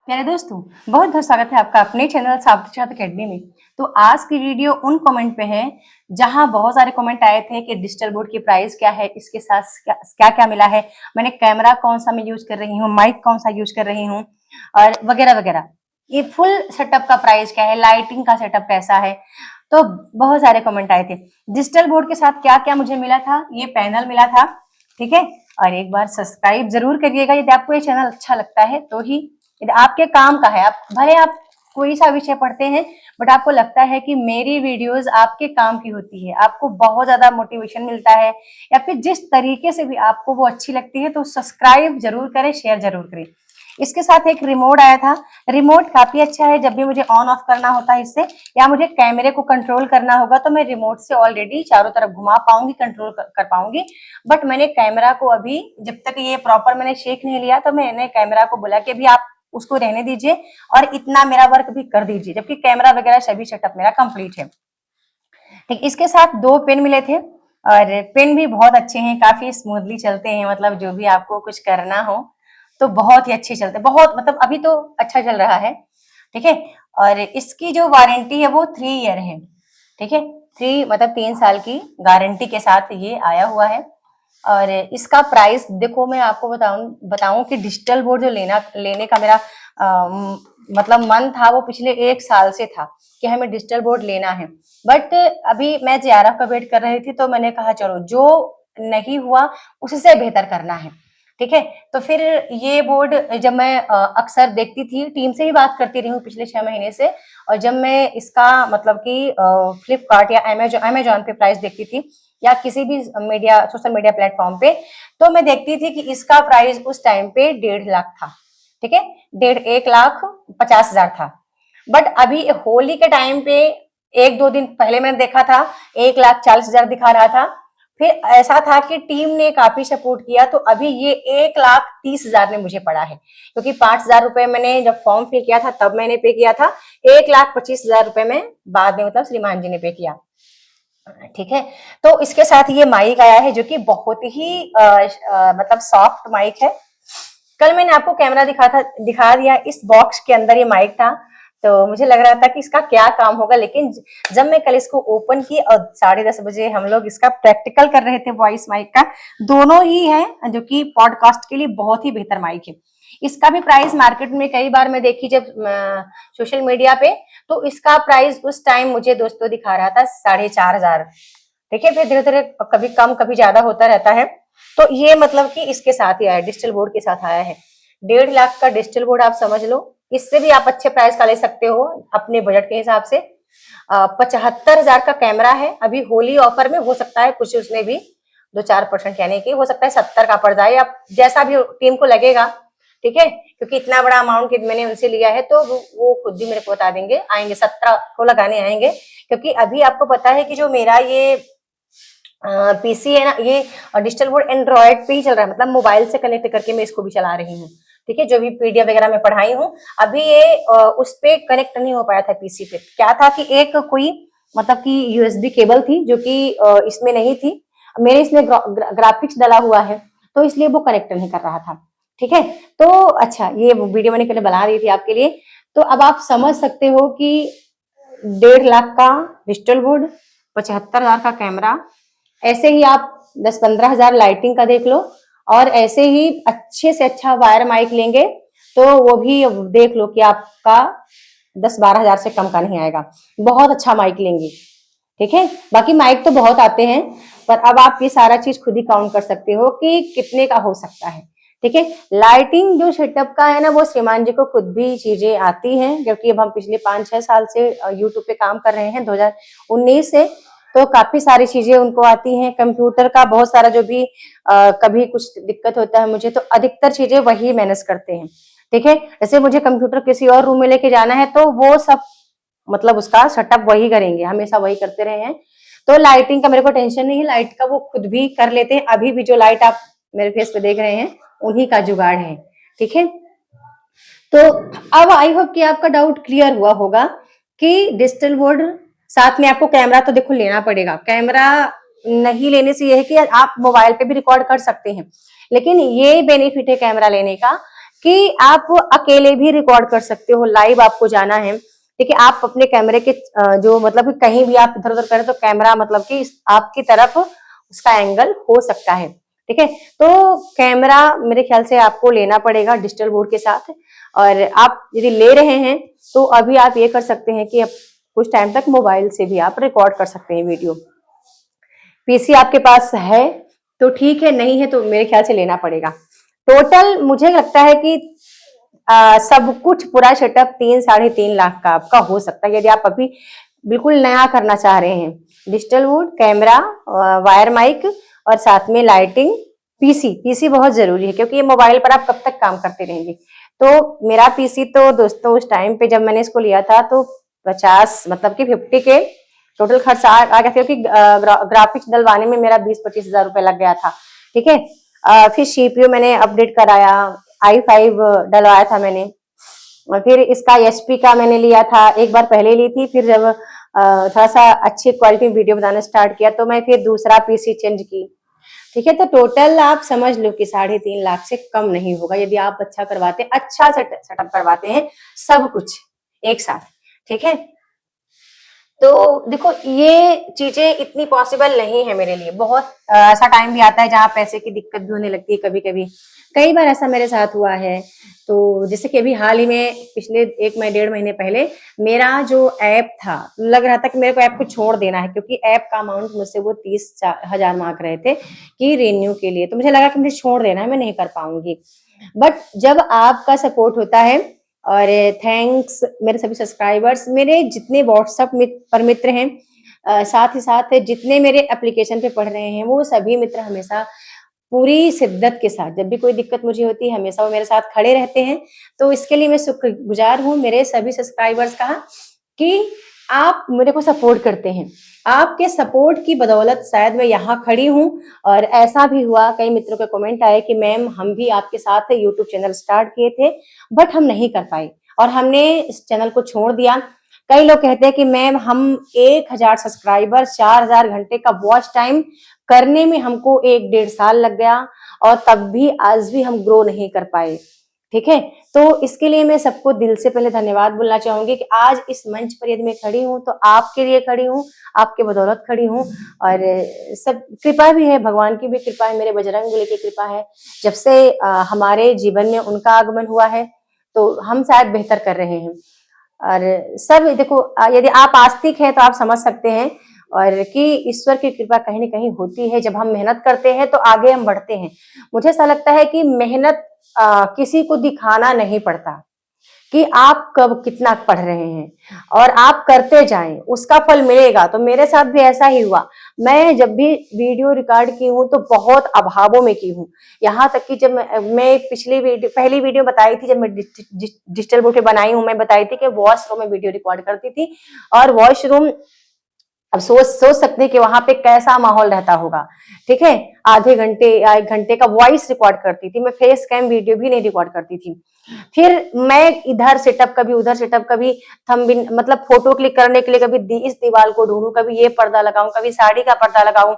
प्यारे दोस्तों, बहुत बहुत स्वागत है आपका अपने चैनल सावित्री छात्र अकेडमी में। तो आज की वीडियो उन कमेंट पे है जहां बहुत सारे कमेंट आए थे कि डिजिटल बोर्ड की प्राइस क्या है, इसके साथ क्या क्या मिला है, मैंने कैमरा कौन सा मैं यूज कर रही हूँ, माइक कौन सा यूज कर रही हूँ और वगैरह वगैरह। ये फुल सेटअप का प्राइस क्या है, लाइटिंग का सेटअप कैसा है। तो बहुत सारे कमेंट आए थे। डिजिटल बोर्ड के साथ क्या क्या मुझे मिला था, ये पैनल मिला था, ठीक है। और एक बार सब्सक्राइब जरूर करिएगा यदि आपको ये चैनल अच्छा लगता है तो ही, यदि आपके काम का है, आप भले आप कोई सा विषय पढ़ते हैं बट आपको लगता है कि मेरी वीडियोस आपके काम की होती है, आपको बहुत ज्यादा मोटिवेशन मिलता है या फिर जिस तरीके से भी आपको वो अच्छी लगती है, तो सब्सक्राइब जरूर करें, शेयर जरूर करें। इसके साथ एक रिमोट आया था। रिमोट काफी अच्छा है, जब भी मुझे ऑन ऑफ करना होता है इससे, या मुझे कैमरे को कंट्रोल करना होगा तो मैं रिमोट से ऑलरेडी चारों तरफ घुमा पाऊंगी, कंट्रोल कर पाऊंगी। बट मैंने कैमरा को अभी, जब तक ये प्रॉपर मैंने शेक नहीं लिया, तो मैंने कैमरा को बोला कि अभी आप उसको रहने दीजिए और इतना मेरा वर्क भी कर दीजिए, जबकि कैमरा वगैरह सभी सेटअप मेरा कंप्लीट है। ठीक, इसके साथ 2 पेन मिले थे और पेन भी बहुत अच्छे हैं, काफी स्मूथली चलते हैं, मतलब जो भी आपको कुछ करना हो तो बहुत ही अच्छे चलते हैं, बहुत मतलब अभी तो अच्छा चल रहा है, ठीक है। और इसकी जो वारंटी है वो 3 ईयर है, ठीक है। 3 मतलब 3 साल की गारंटी के साथ ये आया हुआ है। और इसका प्राइस देखो, मैं आपको बताऊं कि डिजिटल बोर्ड जो लेने का मेरा मतलब मन था, वो पिछले 1 साल से था कि हमें डिजिटल बोर्ड लेना है। बट अभी मैं जेआरएफ का वेट कर रही थी, तो मैंने कहा चलो जो नहीं हुआ उससे बेहतर करना है, ठीक है। तो फिर ये बोर्ड जब मैं अक्सर देखती थी, टीम से ही बात करती रही हूँ पिछले 6 महीने से, और जब मैं इसका मतलब कि फ्लिपकार्ट या अमेजोन पे प्राइस देखती थी या किसी भी सोशल मीडिया प्लेटफॉर्म पे, तो मैं देखती थी कि इसका प्राइस उस टाइम पे 1.5 लाख था, ठीक है। 1,50,000 था। बट अभी होली के टाइम पे 1-2 दिन पहले मैंने देखा था 1,40,000 दिखा रहा था। फिर ऐसा था कि टीम ने काफी सपोर्ट किया, तो अभी ये 1,30,000 में मुझे पड़ा है, क्योंकि 5,000 रुपए मैंने जब फॉर्म फिल किया था तब मैंने पे किया था, 1,25,000 रुपए में बाद में मतलब श्रीमान जी ने पे किया, ठीक है। तो इसके साथ ये माइक आया है जो कि बहुत ही मतलब सॉफ्ट माइक है। कल मैंने आपको कैमरा दिखा दिया, इस बॉक्स के अंदर ये माइक था, तो मुझे लग रहा था कि इसका क्या काम होगा, लेकिन जब मैं कल इसको ओपन की और 10:30 बजे हम लोग इसका प्रैक्टिकल कर रहे थे वॉइस माइक का, दोनों ही है जो कि पॉडकास्ट के लिए बहुत ही बेहतर माइक है। इसका भी प्राइस मार्केट में कई बार मैं देखी जब सोशल मीडिया पे, तो इसका प्राइस उस टाइम मुझे दोस्तों दिखा रहा था 4,500, ठीक है। फिर धीरे धीरे कभी कम कभी ज्यादा होता रहता है। तो ये मतलब कि इसके साथ ही आया, डिजिटल बोर्ड के साथ आया है। 1.5 लाख का डिजिटल बोर्ड आप समझ लो, इससे भी आप अच्छे प्राइस का ले सकते हो अपने बजट के हिसाब से। 75,000 का कैमरा है, अभी होली ऑफर में हो सकता है कुछ उसमें भी 2-4% यानी कि हो सकता है 70 का पड़ जाए, अब जैसा भी टीम को लगेगा, ठीक है। क्योंकि इतना बड़ा अमाउंट मैंने उनसे लिया है, तो वो खुद भी मेरे को बता देंगे, आएंगे 17 को लगाने आएंगे। क्योंकि अभी आपको पता है कि जो मेरा ये पीसी है ना, ये डिजिटल बोर्ड एंड्रॉयड पे ही चल रहा है, मतलब मोबाइल से कनेक्ट करके मैं इसको भी चला रही हूँ, ठीक है। जो भी पीडीएफ वगैरह मैं पढ़ाई हूँ, अभी ये उस पे कनेक्ट नहीं हो पाया था पीसी पे। क्या था कि एक कोई मतलब कि यूएसबी केबल थी जो कि इसमें नहीं थी, मेरे इसमें ग्राफिक्स डला हुआ है, तो इसलिए वो कनेक्ट नहीं कर रहा था, ठीक है। तो अच्छा, ये वीडियो मैंने पहले बना दी थी आपके लिए। तो अब आप समझ सकते हो कि 1.5 लाख का डिजिटल बोर्ड, 75,000 का कैमरा, ऐसे ही आप 10-15,000 लाइटिंग का देख लो, और ऐसे ही अच्छे से अच्छा वायर माइक लेंगे तो वो भी देख लो कि आपका 10-12,000 से कम का नहीं आएगा। बहुत अच्छा माइक लेंगे, ठीक है। बाकी माइक तो बहुत आते हैं, पर अब आप ये सारा चीज खुद ही काउंट कर सकते हो कि कितने का हो सकता है, ठीक है। लाइटिंग जो सेटअप का है ना, वो श्रीमान जी को खुद भी चीजें आती हैं, क्योंकि अब हम पिछले 5-6 साल से यूट्यूब पे काम कर रहे हैं, 2019 से, तो काफी सारी चीजें उनको आती हैं। कंप्यूटर का बहुत सारा जो भी कभी कुछ दिक्कत होता है मुझे, तो अधिकतर चीजें वही मैनेज करते हैं, ठीक है। जैसे मुझे कंप्यूटर किसी और रूम में लेके जाना है, तो वो सब मतलब उसका सेटअप वही करेंगे, हमेशा वही करते रहे हैं। तो लाइटिंग का मेरे को टेंशन नहीं है, लाइट का वो खुद भी कर लेते हैं। अभी भी जो लाइट आप मेरे फेस पे देख रहे हैं, उन्हीं का जुगाड़ है, ठीक है। तो अब आई होप कि आपका डाउट क्लियर हुआ होगा कि डिजिटल बोर्ड साथ में आपको कैमरा तो देखो लेना पड़ेगा। कैमरा नहीं लेने से यह है कि आप मोबाइल पे भी रिकॉर्ड कर सकते हैं, लेकिन ये बेनिफिट है कैमरा लेने का कि आप अकेले भी रिकॉर्ड कर सकते हो, लाइव आपको जाना है, ठीक है। आप अपने कैमरे के जो मतलब कि कहीं भी आप इधर उधर करें तो कैमरा मतलब कि आपकी तरफ उसका एंगल हो सकता है, ठीक है। तो कैमरा मेरे ख्याल से आपको लेना पड़ेगा डिजिटल बोर्ड के साथ, और आप यदि ले रहे हैं तो अभी आप ये कर सकते हैं कि अब कुछ टाइम तक मोबाइल से भी आप रिकॉर्ड कर सकते हैं वीडियो। पीसी आपके पास है तो ठीक है, नहीं है तो मेरे ख्याल से लेना पड़ेगा। टोटल मुझे लगता है कि सब कुछ पूरा सेटअप 3-3.5 लाख का आपका हो सकता है, यदि आप अभी बिल्कुल नया करना चाह रहे हैं। Digital wood, camera, wire mic और साथ में लाइटिंग, पीसी बहुत जरूरी है क्योंकि ये मोबाइल पर आप कब तक काम करते रहेंगे। तो मेरा पीसी तो दोस्तों उस टाइम पे जब मैंने इसको लिया था तो 50 मतलब कि 50 के टोटल खर्च आ गया था, क्योंकि ग्राफिक्स डलवाने में मेरा 20-25 हजार रुपए लग गया था, ठीक है। फिर सीपीयू मैंने अपडेट कराया, i5 डलवाया था मैंने, और फिर इसका एचपी का मैंने लिया था, एक बार पहले ली थी, फिर जब थोड़ा सा अच्छी क्वालिटी में वीडियो बनाना स्टार्ट किया तो मैं फिर दूसरा पीसी चेंज की, ठीक है। तो टोटल आप समझ लो कि 3.5 लाख से कम नहीं होगा यदि आप अच्छा करवाते, अच्छा सेटअप करवाते हैं सब कुछ एक साथ, ठीक है। तो देखो ये चीजें इतनी पॉसिबल नहीं है मेरे लिए, बहुत ऐसा टाइम भी आता है जहाँ पैसे की दिक्कत भी होने लगती है कभी कभी, कई बार ऐसा मेरे साथ हुआ है। तो जैसे कि अभी हाल ही में पिछले 1-1.5 महीने पहले मेरा जो ऐप था, लग रहा था कि मेरे को ऐप को छोड़ देना है, क्योंकि ऐप का अमाउंट मुझसे वो 30,000 मांग रहे थे कि रिन्यू के लिए। तो मुझे लगा कि मुझे छोड़ देना है, मैं नहीं कर पाऊंगी। बट जब आपका सपोर्ट होता है, और थैंक्स मेरे सभी सब्सक्राइबर्स, मेरे जितने व्हाट्सएप पर मित्र हैं, साथ ही साथ जितने मेरे एप्लीकेशन पे पढ़ रहे हैं, वो सभी मित्र हमेशा पूरी शिद्दत के साथ, जब भी कोई दिक्कत मुझे होती है हमेशा वो मेरे साथ खड़े रहते हैं। तो इसके लिए मैं शुक्रगुजार हूँ मेरे सभी सब्सक्राइबर्स का कि आप मेरे को सपोर्ट करते हैं। आपके सपोर्ट की बदौलत शायद मैं यहाँ खड़ी हूँ। और ऐसा भी हुआ, कई मित्रों के कमेंट आए कि मैम हम भी आपके साथ यूट्यूब चैनल स्टार्ट किए थे बट हम नहीं कर पाए और हमने इस चैनल को छोड़ दिया। कई लोग कहते हैं कि मैम हम 1000 सब्सक्राइबर, 4000 घंटे का वॉच टाइम करने में हमको 1-1.5 साल लग गया और तब भी आज भी हम ग्रो नहीं कर पाए, ठीक है। तो इसके लिए मैं सबको दिल से पहले धन्यवाद बोलना चाहूंगी कि आज इस मंच पर यदि मैं खड़ी हूँ तो आपके लिए खड़ी हूँ, आपके बदौलत खड़ी हूँ। और सब कृपा भी है, भगवान की भी कृपा है, मेरे बजरंगबली की कृपा है। जब से हमारे जीवन में उनका आगमन हुआ है तो हम शायद बेहतर कर रहे हैं। और सब देखो, यदि आप आस्तिक हैं तो आप समझ सकते हैं और कि ईश्वर की कृपा कहीं ना कहीं होती है। जब हम मेहनत करते हैं तो आगे हम बढ़ते हैं। मुझे ऐसा लगता है कि मेहनत किसी को दिखाना नहीं पड़ता कि आप कब कितना पढ़ रहे हैं, और आप करते जाएं, उसका फल मिलेगा। तो मेरे साथ भी ऐसा ही हुआ। मैं जब भी वीडियो रिकॉर्ड की हूँ तो बहुत अभावों में की हूँ। यहाँ तक कि जब मैं पहली वीडियो बताई थी, जब मैं डिजिटल बोर्ड पे बनाई हूँ, मैं बताई थी कि वॉशरूम में वीडियो रिकॉर्ड करती थी। और वॉशरूम, अब सोच सोच सकते हैं कि वहां पे कैसा माहौल रहता होगा, ठीक है। आधे घंटे या 1 घंटे का वॉइस रिकॉर्ड करती थी मैं, फेस कैम वीडियो भी नहीं रिकॉर्ड करती थी। फिर मैं इधर सेटअप, कभी उधर सेटअप, कभी थंबनेल मतलब फोटो क्लिक करने के लिए कभी इस दीवार को ढूंढूं, कभी ये पर्दा लगाऊं, कभी साड़ी का पर्दा लगाऊं,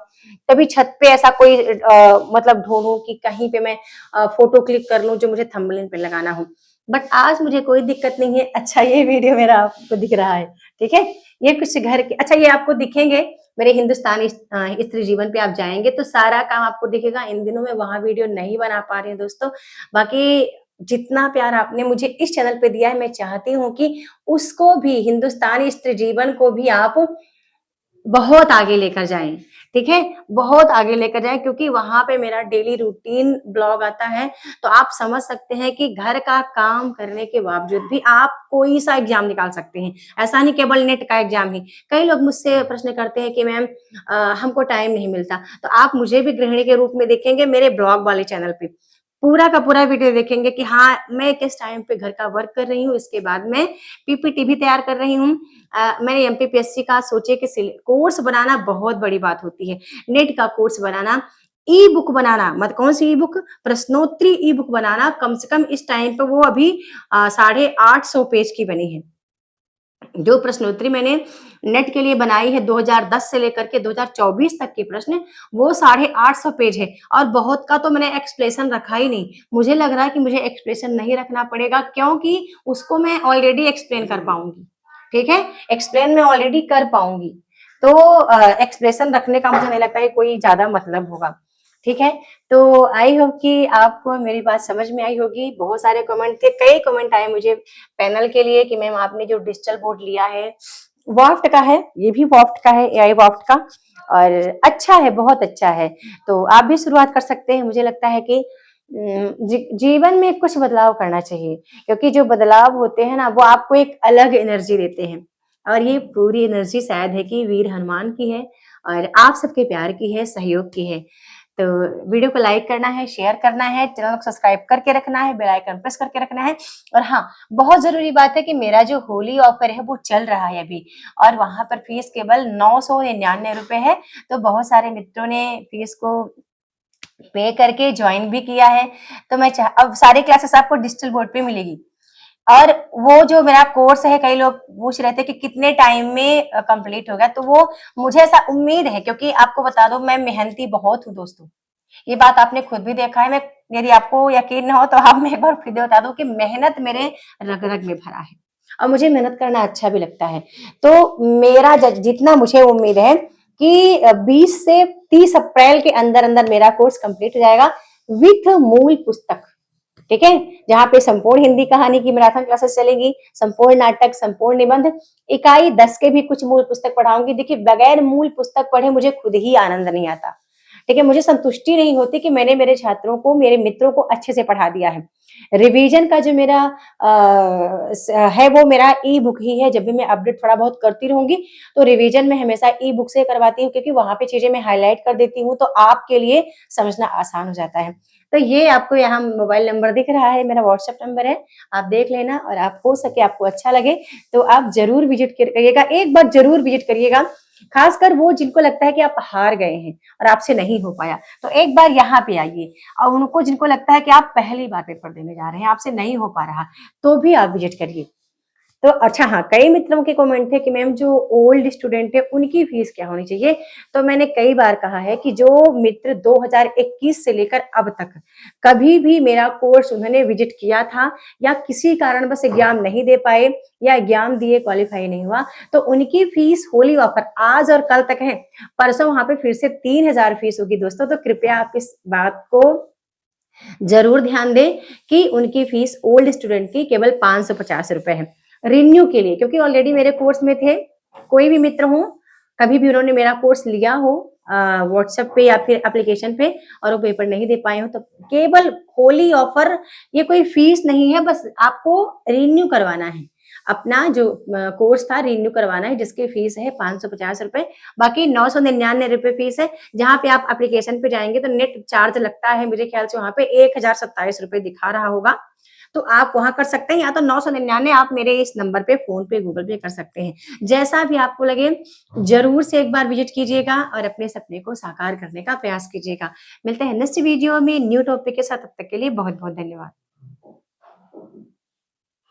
कभी छत पे ऐसा कोई मतलब ढूंढूं कि कहीं पे मैं फोटो क्लिक कर लूं जो मुझे थंबनेल पे लगाना हो। बट आज मुझे कोई दिक्कत नहीं है। अच्छा, ये वीडियो मेरा आपको दिख रहा है, ठीक है। ये कुछ घर के, अच्छा ये आपको दिखेंगे मेरे हिंदुस्तानी स्त्री जीवन पे आप जाएंगे तो सारा काम आपको दिखेगा। इन दिनों में वहां वीडियो नहीं बना पा रही हूँ दोस्तों। बाकी जितना प्यार आपने मुझे इस चैनल पे दिया है, मैं चाहती हूँ कि उसको भी, हिंदुस्तानी स्त्री जीवन को भी आप बहुत आगे लेकर जाएं, ठीक है। बहुत आगे लेकर जाएं, क्योंकि वहां पे मेरा डेली रूटीन ब्लॉग आता है। तो आप समझ सकते हैं कि घर का काम करने के बावजूद भी आप कोई सा एग्जाम निकाल सकते हैं। ऐसा नहीं केवल नेट का एग्जाम ही। कई लोग मुझसे प्रश्न करते हैं कि मैम हमको टाइम नहीं मिलता। तो आप मुझे भी गृहिणी के रूप में देखेंगे मेरे ब्लॉग वाले चैनल पे, पूरा का पूरा वीडियो देखेंगे कि हाँ मैं किस टाइम पे घर का वर्क कर रही हूँ। इसके बाद मैं पीपीटी भी तैयार कर रही हूँ। मैंने एमपीपीएससी का सोचे कि कोर्स बनाना बहुत बड़ी बात होती है। नेट का कोर्स बनाना, ई बुक बनाना, मत कौन सी ई बुक, प्रश्नोत्तरी ई बुक बनाना, कम से कम इस टाइम पे वो अभी 850 पेज की बनी है। जो प्रश्नोत्तरी मैंने नेट के लिए बनाई है 2010 से लेकर के 2024 तक के प्रश्न, वो 850 पेज है और बहुत का तो मैंने एक्सप्लेनेशन रखा ही नहीं। मुझे लग रहा है कि मुझे एक्सप्लेनेशन नहीं रखना पड़ेगा, क्योंकि उसको मैं ऑलरेडी एक्सप्लेन कर पाऊंगी। ठीक है, एक्सप्लेन मैं ऑलरेडी कर पाऊंगी, तो एक्सप्लेनेशन रखने का मुझे नहीं लगता है कोई ज्यादा मतलब होगा। ठीक है, तो आई होप कि आपको मेरी बात समझ में आई होगी। बहुत सारे कमेंट थे, कई कमेंट आए मुझे पैनल के लिए कि मैम आपने जो डिजिटल बोर्ड लिया है वाफ्ट का है, ये भी वाफ्ट का है, एआई वाफ्ट का, और अच्छा है, बहुत अच्छा है। तो आप भी शुरुआत कर सकते हैं। मुझे लगता है कि जीवन में कुछ बदलाव करना चाहिए, क्योंकि जो बदलाव होते हैं ना वो आपको एक अलग एनर्जी देते हैं, और ये पूरी एनर्जी शायद है कि वीर हनुमान की है और आप सबके प्यार की है, सहयोग की है। तो वीडियो को लाइक करना है, शेयर करना है, चैनल को सब्सक्राइब करके रखना है, बेल आइकन प्रेस करके रखना है। और हाँ, बहुत जरूरी बात है कि मेरा जो होली ऑफर है वो चल रहा है अभी, और वहां पर फीस केवल 999 रुपए है। तो बहुत सारे मित्रों ने फीस को पे करके ज्वाइन भी किया है। तो मैं अब सारी क्लासेस आपको डिजिटल बोर्ड पे मिलेगी। और वो जो मेरा कोर्स है, कई लोग पूछ रहे थे कि कितने टाइम में कंप्लीट होगा, तो वो मुझे ऐसा उम्मीद है, क्योंकि आपको बता दो मैं मेहनती बहुत हूँ दोस्तों। ये बात आपने खुद भी देखा है। मैं, यदि आपको यकीन न हो तो आप मैं एक बार फिर बता दूं कि मेहनत मेरे रग रग में भरा है, और मुझे मेहनत करना अच्छा भी लगता है। तो मेरा जितना मुझे उम्मीद है कि 20 से 30 अप्रैल के अंदर अंदर मेरा कोर्स कंप्लीट हो जाएगा विथ मूल पुस्तक। ठीक है, जहाँ पे संपूर्ण हिंदी कहानी की मैराथन क्लासेस चलेगी, संपूर्ण नाटक, संपूर्ण निबंध, इकाई 10 के भी कुछ मूल पुस्तक पढ़ाऊंगी। देखिए, बगैर मूल पुस्तक पढ़े मुझे खुद ही आनंद नहीं आता। ठीक है, मुझे संतुष्टि नहीं होती कि मैंने मेरे छात्रों को, मेरे मित्रों को अच्छे से पढ़ा दिया है। रिवीजन का जो मेरा है वो मेरा ई बुक ही है। जब भी मैं अपडेट थोड़ा बहुत करती रहूंगी तो रिवीजन में हमेशा ई बुक से करवाती हूँ, क्योंकि वहां पे चीजें मैं हाईलाइट कर देती हूँ, तो आपके लिए समझना आसान हो जाता है। तो ये आपको यहाँ मोबाइल नंबर दिख रहा है, मेरा व्हाट्सएप नंबर है, आप देख लेना। और आप हो सके, आपको अच्छा लगे तो आप जरूर विजिट करिएगा, एक बार जरूर विजिट करिएगा। खासकर वो जिनको लगता है कि आप हार गए हैं और आपसे नहीं हो पाया, तो एक बार यहाँ पे आइए। और उनको जिनको लगता है कि आप पहली बार पेपर देने जा रहे हैं, आपसे नहीं हो पा रहा, तो भी आप विजिट करिए। तो अच्छा, हाँ, कई मित्रों के कमेंट थे कि मैम जो ओल्ड स्टूडेंट है उनकी फीस क्या होनी चाहिए। तो मैंने कई बार कहा है कि जो मित्र 2021 से लेकर अब तक कभी भी मेरा कोर्स उन्होंने विजिट किया था, या किसी कारणवश एग्जाम नहीं दे पाए, या एग्जाम दिए क्वालिफाई नहीं हुआ, तो उनकी फीस होली ऑफर आज और कल तक है। परसों वहां पे फिर से 3000 फीस होगी दोस्तों। तो कृपया आप इस बात को जरूर ध्यान दें कि उनकी फीस ओल्ड स्टूडेंट की केवल 550 रुपए है रिन्यू के लिए, क्योंकि ऑलरेडी मेरे कोर्स में थे। कोई भी मित्र हो, कभी भी उन्होंने मेरा कोर्स लिया हो व्हाट्सएप पे या फिर एप्लीकेशन पे, और वो पेपर नहीं दे पाए हो, तो केवल होली ऑफर, ये कोई फीस नहीं है, बस आपको रिन्यू करवाना है। अपना जो कोर्स था रिन्यू करवाना है, जिसकी फीस है 550 रुपए, बाकी 999 रुपए फीस है। जहाँ पे आप एप्लीकेशन पे जाएंगे तो नेट चार्ज लगता है, मेरे ख्याल से वहां पे 1027 रुपए दिखा रहा होगा। तो आप वहां कर सकते हैं, या तो 999 आप मेरे इस नंबर पे फोन पे गूगल पे कर सकते हैं, जैसा भी आपको लगे। जरूर से एक बार विजिट कीजिएगा और अपने सपने को साकार करने का प्रयास कीजिएगा। मिलते हैं नेक्स्ट वीडियो में न्यू टॉपिक के साथ, तब तक के लिए बहुत बहुत धन्यवाद।